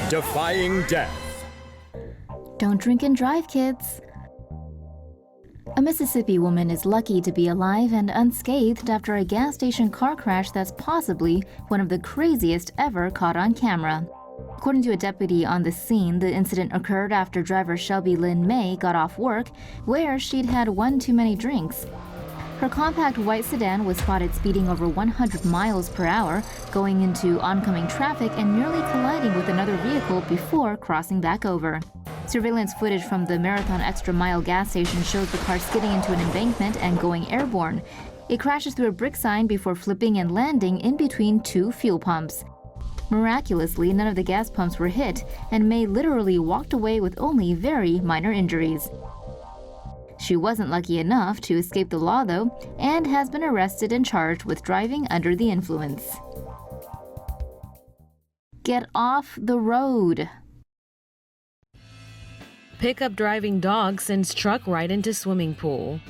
Defying death. Don't drink and drive, kids. A Mississippi woman is lucky to be alive and unscathed after a gas station car crash that's possibly one of the craziest ever caught on camera. According to a deputy on the scene, the incident occurred after driver Shelby Lynn May got off work, where she'd had one too many drinks. Her compact white sedan was spotted speeding over 100 miles per hour, going into oncoming traffic and nearly colliding with another vehicle before crossing back over. Surveillance footage from the Marathon Extra Mile gas station shows the car skidding into an embankment and going airborne. It crashes through a brick sign before flipping and landing in between two fuel pumps. Miraculously, none of the gas pumps were hit, and May literally walked away with only very minor injuries. She wasn't lucky enough to escape the law, though, and has been arrested and charged with driving under the influence. Get off the road. Pickup driving dog sends truck right into swimming pool.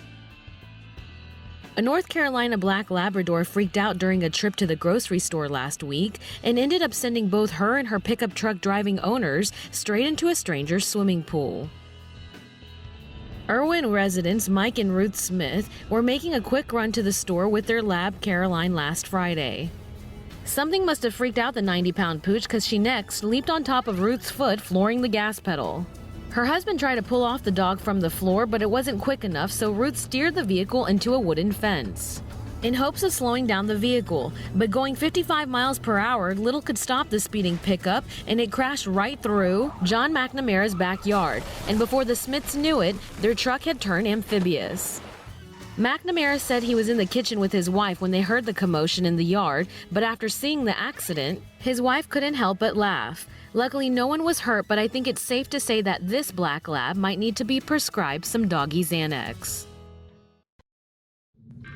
A North Carolina black Labrador freaked out during a trip to the grocery store last week and ended up sending both her and her pickup truck driving owners straight into a stranger's swimming pool. Irwin residents Mike and Ruth Smith were making a quick run to the store with their lab Caroline last Friday. Something must have freaked out the 90-pound pooch because she next leaped on top of Ruth's foot, flooring the gas pedal. Her husband tried to pull off the dog from the floor, but it wasn't quick enough, so Ruth steered the vehicle into a wooden fence in hopes of slowing down the vehicle. But going 55 miles per hour, little could stop the speeding pickup, and it crashed right through John McNamara's backyard. And before the Smiths knew it, their truck had turned amphibious. McNamara said he was in the kitchen with his wife when they heard the commotion in the yard, but after seeing the accident, his wife couldn't help but laugh. Luckily, no one was hurt, but I think it's safe to say that this black lab might need to be prescribed some doggy Xanax.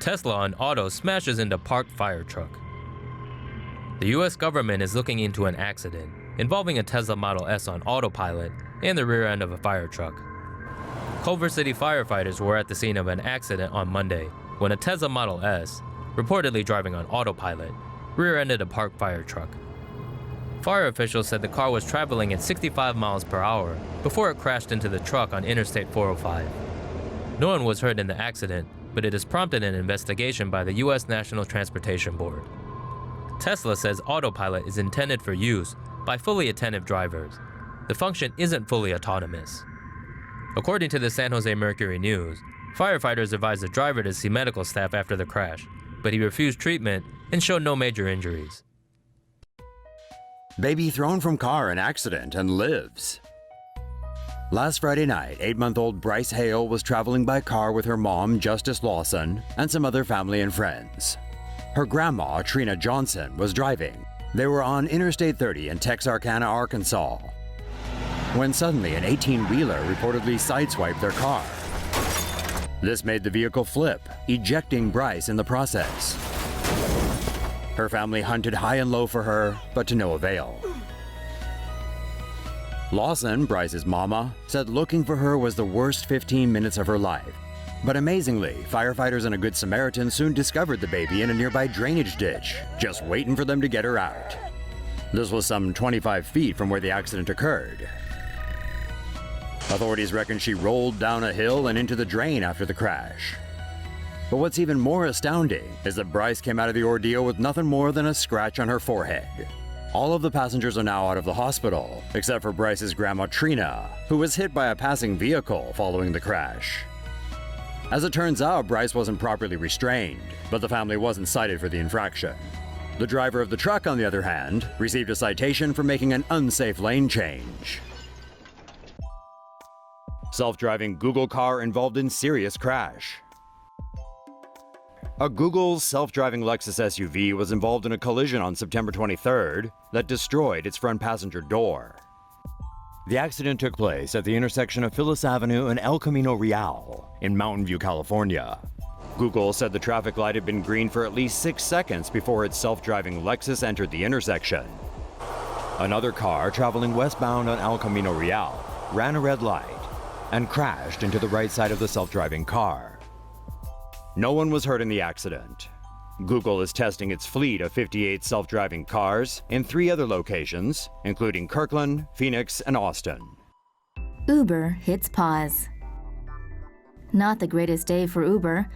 Tesla on auto smashes into parked fire truck. The U.S. government is looking into an accident involving a Tesla Model S on autopilot and the rear end of a fire truck. Culver City firefighters were at the scene of an accident on Monday when a Tesla Model S, reportedly driving on autopilot, rear-ended a parked fire truck. Fire officials said the car was traveling at 65 miles per hour before it crashed into the truck on Interstate 405. No one was hurt in the accident, but it has prompted an investigation by the U.S. National Transportation Board. Tesla says autopilot is intended for use by fully attentive drivers. The function isn't fully autonomous. According to the San Jose Mercury News, firefighters advised the driver to see medical staff after the crash, but he refused treatment and showed no major injuries. Baby thrown from car in accident and lives. Last Friday night, 8-month-old Bryce Hale was traveling by car with her mom, Justice Lawson, and some other family and friends. Her grandma, Trina Johnson, was driving. They were on Interstate 30 in Texarkana, Arkansas, when suddenly an 18-wheeler reportedly sideswiped their car. This made the vehicle flip, ejecting Bryce in the process. Her family hunted high and low for her, but to no avail. Lawson, Bryce's mama, said looking for her was the worst 15 minutes of her life. But amazingly, firefighters and a Good Samaritan soon discovered the baby in a nearby drainage ditch, just waiting for them to get her out. This was some 25 feet from where the accident occurred. Authorities reckon she rolled down a hill and into the drain after the crash. But what's even more astounding is that Bryce came out of the ordeal with nothing more than a scratch on her forehead. All of the passengers are now out of the hospital, except for Bryce's grandma Trina, who was hit by a passing vehicle following the crash. As it turns out, Bryce wasn't properly restrained, but the family wasn't cited for the infraction. The driver of the truck, on the other hand, received a citation for making an unsafe lane change. Self-driving Google car involved in serious crash. A Google self-driving Lexus SUV was involved in a collision on September 23rd that destroyed its front passenger door. The accident took place at the intersection of Phyllis Avenue and El Camino Real in Mountain View, California. Google said the traffic light had been green for at least 6 seconds before its self-driving Lexus entered the intersection. Another car traveling westbound on El Camino Real ran a red light and crashed into the right side of the self-driving car. No one was hurt in the accident. Google is testing its fleet of 58 self-driving cars in 3 other locations, including Kirkland, Phoenix, and Austin. Uber hits pause. Not the greatest day for Uber.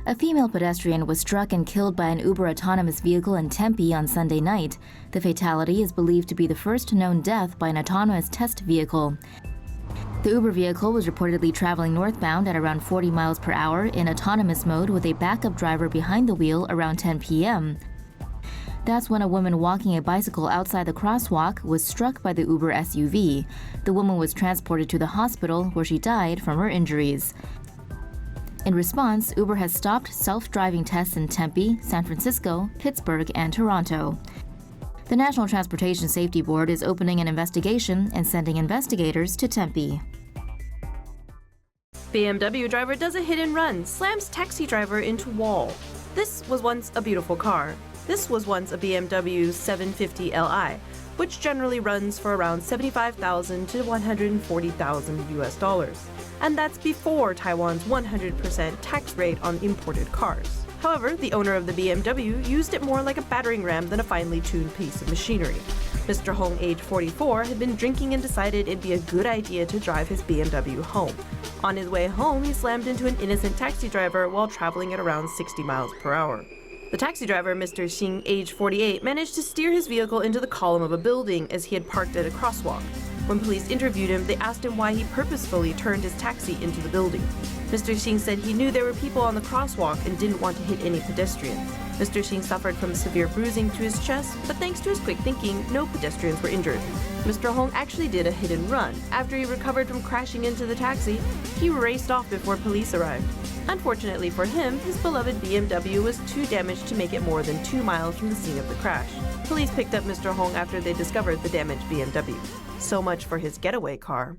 A female pedestrian was struck and killed by an Uber autonomous vehicle in Tempe on Sunday night. The fatality is believed to be the first known death by an autonomous test vehicle. The Uber vehicle was reportedly traveling northbound at around 40 miles per hour in autonomous mode with a backup driver behind the wheel around 10 p.m. That's when a woman walking a bicycle outside the crosswalk was struck by the Uber SUV. The woman was transported to the hospital where she died from her injuries. In response, Uber has stopped self-driving tests in Tempe, San Francisco, Pittsburgh, and Toronto. The National Transportation Safety Board is opening an investigation and sending investigators to Tempe. BMW driver does a hit and run, slams taxi driver into wall. This was once a beautiful car. This was once a BMW 750 Li, which generally runs for around $75,000 to $140,000 US. And that's before Taiwan's 100% tax rate on imported cars. However, the owner of the BMW used it more like a battering ram than a finely tuned piece of machinery. Mr. Hong, age 44, had been drinking and decided it'd be a good idea to drive his BMW home. On his way home, he slammed into an innocent taxi driver while traveling at around 60 miles per hour. The taxi driver, Mr. Xing, age 48, managed to steer his vehicle into the column of a building as he had parked at a crosswalk. When police interviewed him, they asked him why he purposefully turned his taxi into the building. Mr. Xing said he knew there were people on the crosswalk and didn't want to hit any pedestrians. Mr. Xing suffered from severe bruising to his chest, but thanks to his quick thinking, no pedestrians were injured. Mr. Hong actually did a hit and run. After he recovered from crashing into the taxi, he raced off before police arrived. Unfortunately for him, his beloved BMW was too damaged to make it more than 2 miles from the scene of the crash. Police picked up Mr. Hong after they discovered the damaged BMW. So much for his getaway car.